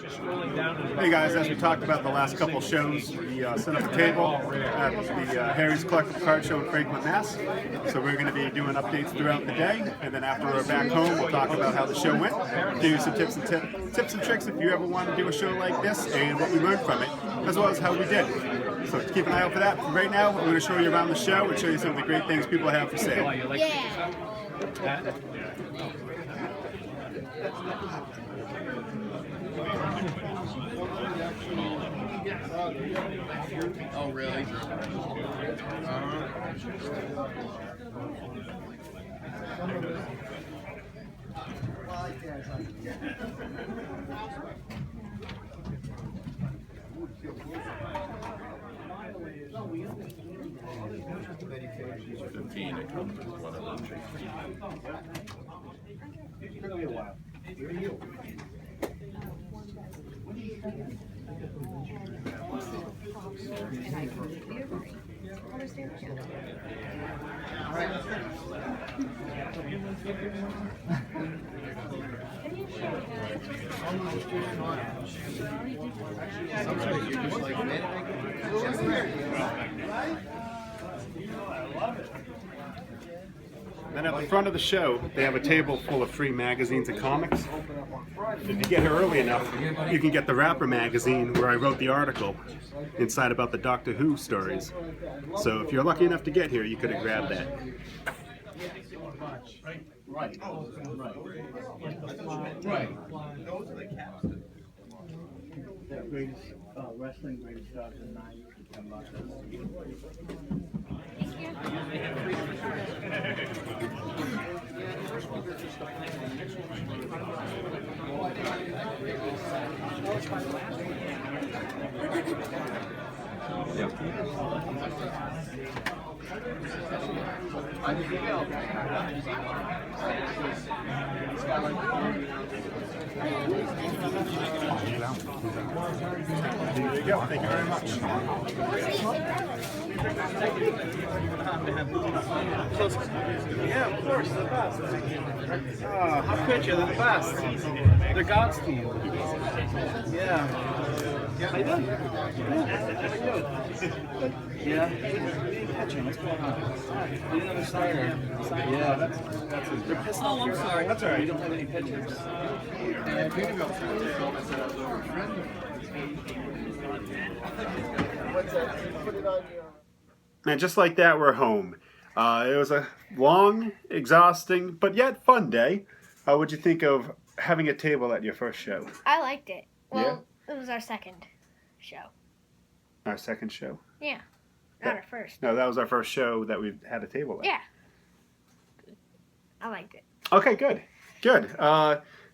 Hey guys, as we talked about the last couple shows, we set up a table at the Harry's Collectible Card Show in Franklin, Mass. So we're going to be doing updates throughout the day, and then after we're back home, we'll talk about how the show went, give you some tips and tricks if you ever want to do a show like this, and what we learned from it, as well as how we did. So keep an eye out for that. Right now, I'm going to show you around the show and show you some of the great things people have for sale. Yeah. Oh, really? Then at the front of the show, they have a table full of free magazines and comics. If you get here early enough, you can get the Rapper magazine where I wrote the article inside about the Doctor Who stories. So if you're lucky enough to get here, you could have grabbed that. Right. Those are the caps. The greatest wrestling greatest stars in the 90s. There you go. Thank you very much. Yeah, of course, the best. How could you? They're the best. They're God's team. Yeah. How you doing? Yeah. Pitching. What's going on? You didn't have a starter. Yeah. They're pissed off. I'm sorry. That's all right. You don't have any pitchers. And just like that, we're home. It was a long, exhausting, but yet fun day. What'd you think of having a table at your first show? I liked it. Well, it was our second show. Our second show? Yeah. Not our first. No, that was our first show that we've had a table at. Yeah. I liked it. Okay, good. Good.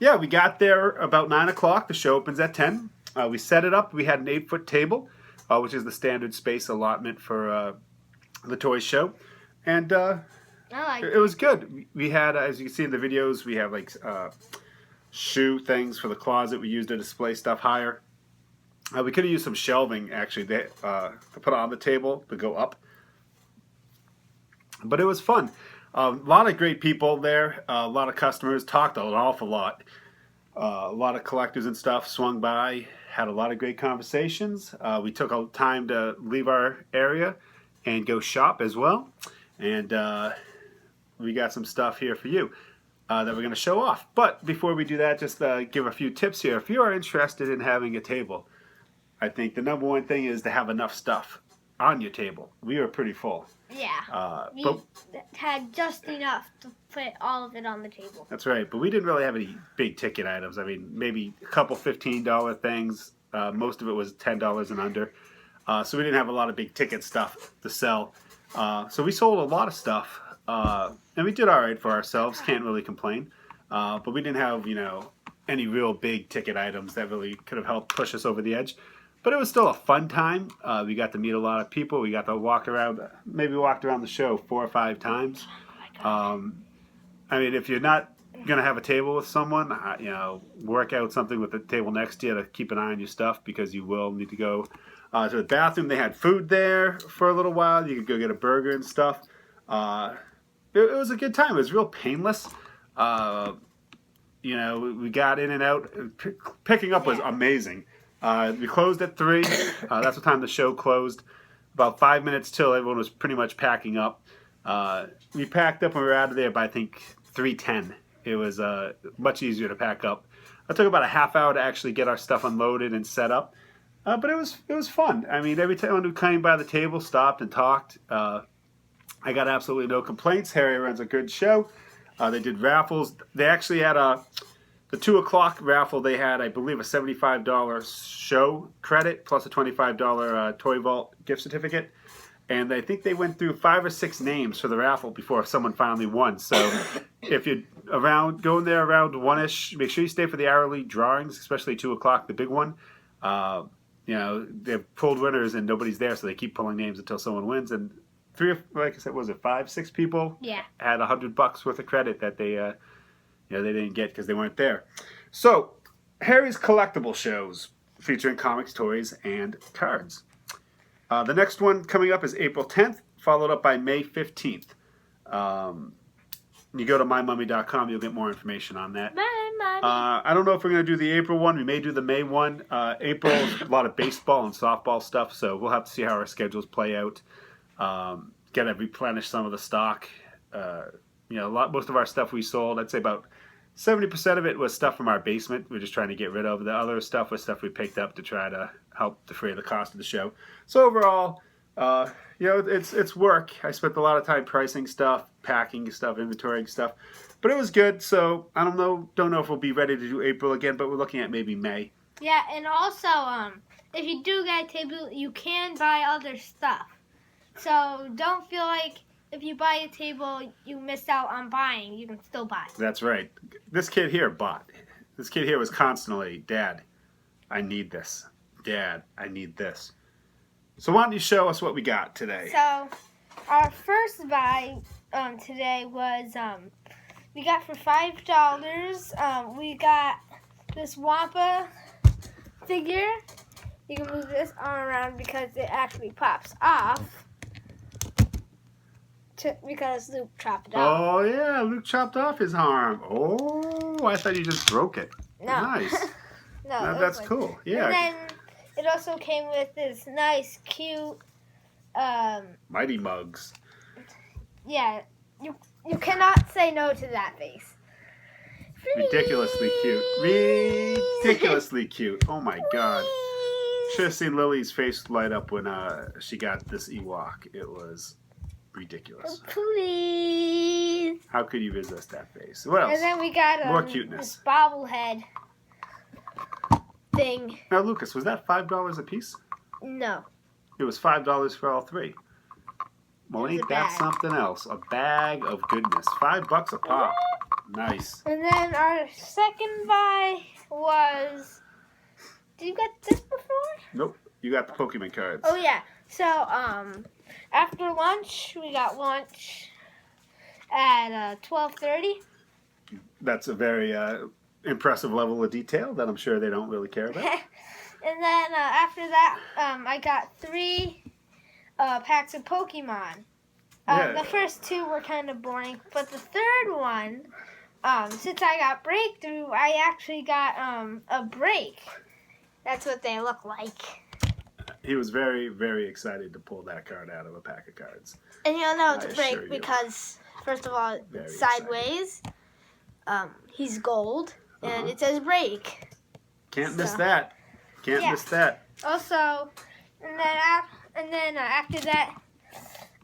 Yeah, we got there about 9 o'clock. The show opens at 10. We set it up. We had an 8-foot table, which is the standard space allotment for the toy show. And I liked it was good. We had, as you can see in the videos, we have like shoe things for the closet. We used to display stuff higher. We could have used some shelving, actually, to put on the table to go up. But it was fun. A lot of great people there. A lot of customers. Talked an awful lot. A lot of collectors and stuff swung by. Had a lot of great conversations. We took a time to leave our area and go shop as well. And we got some stuff here for you that we're going to show off. But before we do that, just give a few tips here. If you are interested in having a table, I think the number one thing is to have enough stuff on your table. We were pretty full. Yeah. We But had just enough to put all of it on the table. that's right. But we didn't really have any big ticket items. I mean, maybe a couple $15 things. Most of it was $10 and under. So we didn't have a lot of big ticket stuff to sell. So we sold a lot of stuff. And we did all right for ourselves. Can't really complain. But we didn't have, any real big ticket items that really could have helped push us over the edge. But it was still a fun time. We got to meet a lot of people. We got to walk around, maybe walked around the show 4 or 5 times. I mean, if you're not going to have a table with someone, work out something with the table next to you to keep an eye on your stuff, because you will need to go to the bathroom. They had food there for a little while. You could go get a burger and stuff. It was a good time. It was real painless. You know, we got in and out. Picking up was amazing. We closed at 3. That's what time the show closed. About 5 minutes till everyone was pretty much packing up. We packed up and we were out of there by, I think, 3:10. It was much easier to pack up. It took about a half hour to actually get our stuff unloaded and set up. But it was fun. I mean, every time we came by the table, stopped and talked. I got absolutely no complaints. Harry runs a good show. They did raffles. They actually had the 2 o'clock raffle. They had, I believe, a $75 show credit plus a $25 Toy Vault gift certificate. And I think they went through 5 or 6 names for the raffle before someone finally won. So if you're going there around 1-ish, make sure you stay for the hourly drawings, especially 2 o'clock, the big one. You know, they've pulled winners and nobody's there, so they keep pulling names until someone wins. And 3, like I said, was it 5, 6 people? Yeah. Had $100 worth of credit that they, they didn't get because they weren't there. So Harry's Collectable shows featuring comics, toys, and cards. The next one coming up is April 10th, followed up by May 15th. You go to mymummy.com, you'll get more information on that. My mommy. I don't know if we're going to do the April one. We may do the May one. April's a lot of baseball and softball stuff, so we'll have to see how our schedules play out. Got to replenish some of the stock. Most of our stuff we sold, I'd say about 70% of it was stuff from our basement. We're just trying to get rid of. The other stuff was stuff we picked up to try to help defray the cost of the show. So overall, it's work. I spent a lot of time pricing stuff, packing stuff, inventorying stuff, but it was good. So I don't know if we'll be ready to do April again, but we're looking at maybe May. Yeah, and also, if you do get a table, you can buy other stuff. So don't feel like if you buy a table, you missed out on buying. You can still buy. That's right. This kid here bought. This kid here was constantly, Dad, I need this. Dad, I need this. So why don't you show us what we got today? So our first buy today was we got for $5. We got this Wampa figure. You can move this arm around because it actually pops off. Because Luke chopped it off. Oh, yeah, Luke chopped off his arm. Oh, I thought you just broke it. No. Nice. No, That's cool. Yeah. And then it also came with this nice, cute... Mighty Mugs. Yeah, you cannot say no to that face. Ridiculously cute. Ridiculously cute. Oh, my God. Should have seen Lily's face light up when she got this Ewok. It was... ridiculous. Please. How could you resist that face? What else? And then we got more cuteness. This bobblehead thing. Now, Lucas, was that $5 a piece? No. It was $5 for all 3. Well, It was ain't a that bag. something else? A bag of goodness. $5 a pop. Nice. And then our second buy was. Did you get this before? Nope. You got the Pokemon cards. Oh yeah. So after lunch we got lunch at 12:30. That's a very impressive level of detail that I'm sure they don't really care about. And then after that, I got 3 packs of Pokemon. Yeah. The first 2 were kind of boring, but the third one, since I got Breakthrough, I actually got a break. That's what they look like. He was very, very excited to pull that card out of a pack of cards. And you'll know it's I a break assure you. because, first of all, Very it's sideways. He's gold, and it says break. Can't miss that. Can't Yeah. miss that. Also, and then after that,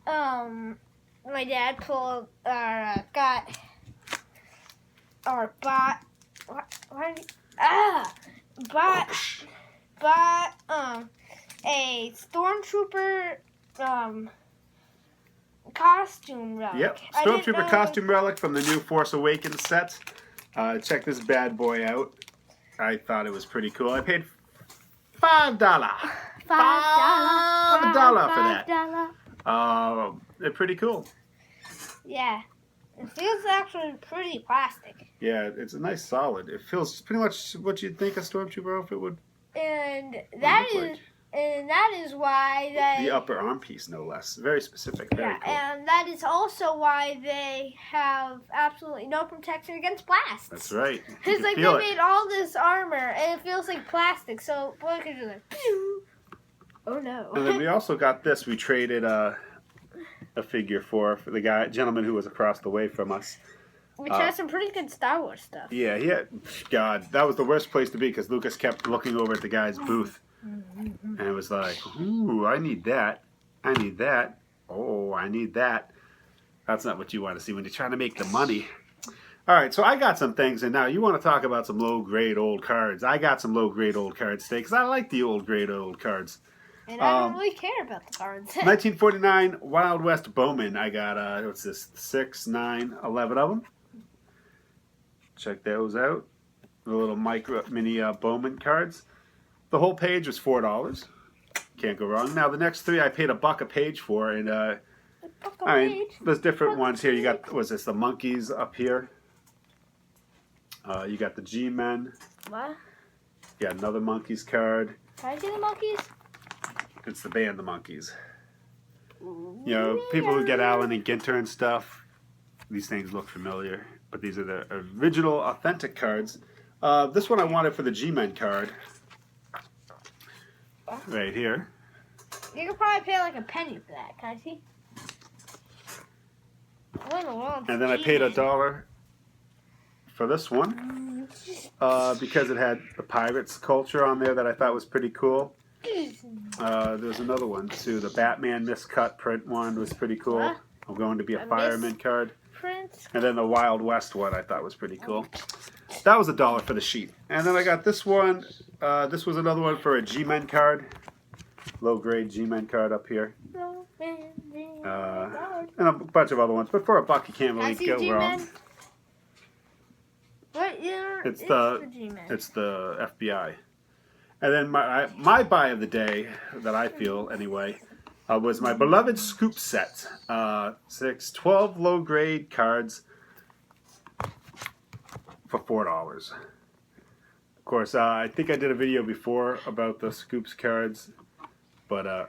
my dad pulled got or bought bought a stormtrooper costume relic. Yep. I didn't Stormtrooper know- costume relic from the new Force Awakens set. Check this bad boy out. I thought it was pretty cool. I paid $5. $5 for that. $5. They're pretty cool. Yeah. It feels actually pretty plastic. Yeah, it's a nice solid. It feels pretty much what you'd think a Stormtrooper outfit would And that look is like. and that is why they. The upper arm piece, no less. Very specific. Very Yeah, cool. and that is also why they have absolutely no protection against blasts. That's right. You It's can like they feel it. made all this armor, and it feels like plastic. So boy could do like, pew! Oh no. And then we also got this. We traded a figure for the gentleman who was across the way from us. Which has some pretty good Star Wars stuff. Yeah, God, that was the worst place to be because Lucas kept looking over at the guy's booth. And it was like, ooh, I need that. I need that. Oh, I need that. That's not what you want to see when you're trying to make the money. All right, so I got some things, and now you want to talk about some low-grade old cards. I got some low-grade old cards today because I like the old-grade old cards. And I don't really care about the cards. 1949 Wild West Bowman. I got, what's this, 6, 9, 11 of them. Check those out. The little mini Bowman cards. The whole page was $4. Can't go wrong. Now the next three I paid $1 a page for, and I mean, there's different ones here. You got, was this the monkeys up here? You got the G-Men. What? You got another monkeys card. Can I see the monkeys? It's the band, the Monkeys. You know, people who get Allen and Ginter and stuff, these things look familiar. But these are the original, authentic cards. This one I wanted for the G-Men card. Right here. You could probably pay like a penny for that. Can I see? What in the world? And then I paid $1 for this one. Because it had the Pirates culture on there that I thought was pretty cool. There's another one too. The Batman miscut print one was pretty cool. What? I'm going to be a fireman card. Prince. And then the Wild West one I thought was pretty cool. That was $1 for the sheet. And then I got this one. This was another one for a G-Men card. Low grade G-Men card up here. And a bunch of other ones. But for $1 you can't Can I really see go wrong. G-Men? What year It's is the G-Men? It's the FBI. And then my buy of the day, that I feel anyway, was my beloved scoop set. 12 low grade cards for $4. Of course, I think I did a video before about the scoops cards, but I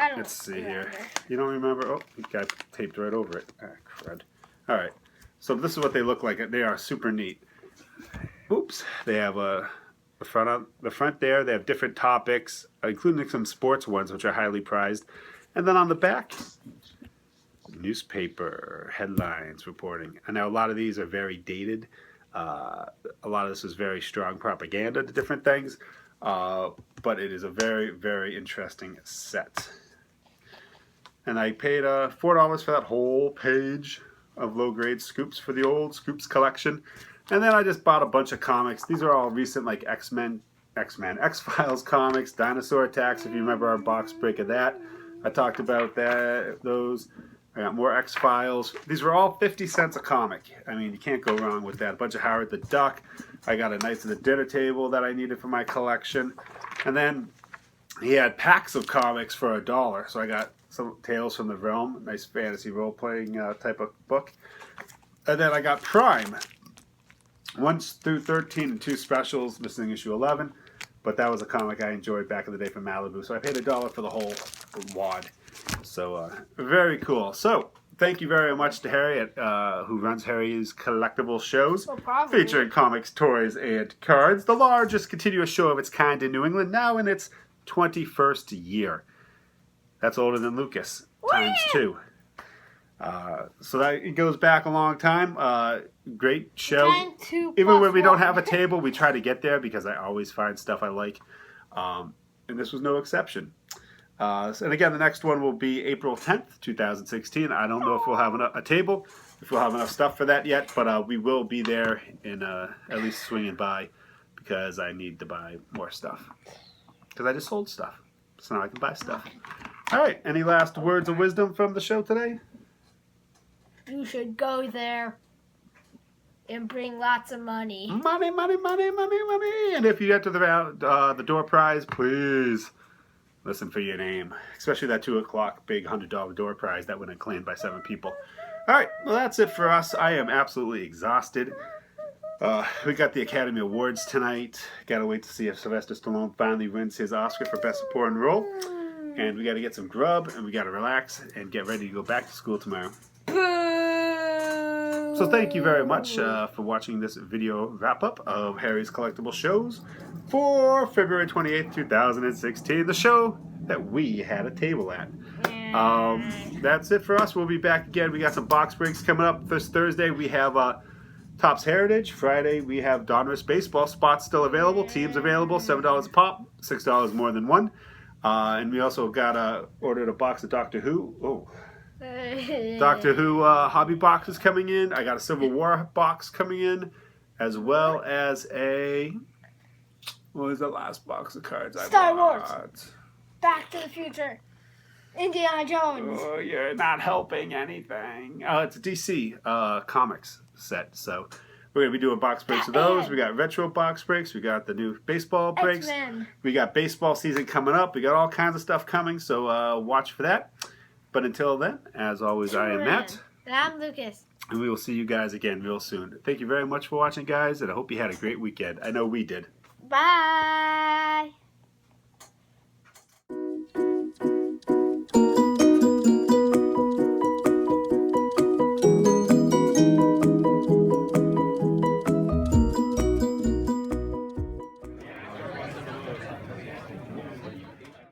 don't let's see here. remember. You don't remember? Oh, it got taped right over it. Ah, crud. All right. So this is what they look like. They are super neat. Oops. They have the front there. They have different topics, including some sports ones, which are highly prized. And then on the back, newspaper headlines reporting. And now a lot of these are very dated. A lot of this is very strong propaganda to different things. But it is a very, very interesting set. And I paid $4 for that whole page of low-grade scoops for the old scoops collection. And then I just bought a bunch of comics. These are all recent, like X-Files comics, Dinosaur Attacks, if you remember our box break of that. I talked about those. I got more X-Files. These were all 50 cents a comic. I mean, you can't go wrong with that. A bunch of Howard the Duck. I got a Knights of the Dinner Table that I needed for my collection. And then he had packs of comics for $1. So I got some Tales from the Realm, nice fantasy role-playing type of book. And then I got Prime, 1 through 13 and 2 specials, missing issue 11. But that was a comic I enjoyed back in the day from Malibu. So I paid $1 for the whole wad. So very cool. So thank you very much to Harriet, who runs Harry's Collectible shows, featuring comics, toys, and cards. The largest continuous show of its kind in New England, now in its 21st year. That's older than Lucas, times 2. So that it goes back a long time. Great show. Even when we don't have a table, we try to get there because I always find stuff I like. And this was no exception. And again, the next one will be April 10th, 2016. I don't know if we'll have a table, if we'll have enough stuff for that yet, but we will be there and at least swinging by because I need to buy more stuff. Because I just sold stuff. So now I can buy stuff. All right. Any last words of wisdom from the show today? You should go there and bring lots of money. Money, money, money, money, money. And if you get to the door prize, please listen for your name. Especially that 2 o'clock big $100 door prize that went claimed by 7 people. All right. Well, that's it for us. I am absolutely exhausted. We got the Academy Awards tonight. Gotta wait to see if Sylvester Stallone finally wins his Oscar for Best Supporting Role. And we gotta get some grub, and we gotta relax and get ready to go back to school tomorrow. So thank you very much for watching this video wrap-up of Harry's Collectible Shows for February 28th, 2016. The show that we had a table at. That's it for us. We'll be back again. We got some box breaks coming up. This Thursday we have Topps Heritage. Friday we have Donruss Baseball. Spots still available. Teams available. $7 a pop. $6 more than one. And we also got ordered a box of Doctor Who. Oh. Doctor Who hobby boxes coming in. I got a Civil War box coming in, as well as a, what was the last box of cards I Star bought? Wars. Back to the Future. Indiana Jones. Oh, you're not helping anything. Oh, it's a DC comics set. So we're going to be doing box breaks of those. We got retro box breaks. We got the new baseball breaks. X-Men. We got baseball season coming up. We got all kinds of stuff coming. So watch for that. But until then, as always, I am Matt. And I'm Lucas. And we will see you guys again real soon. Thank you very much for watching, guys, and I hope you had a great weekend. I know we did. Bye.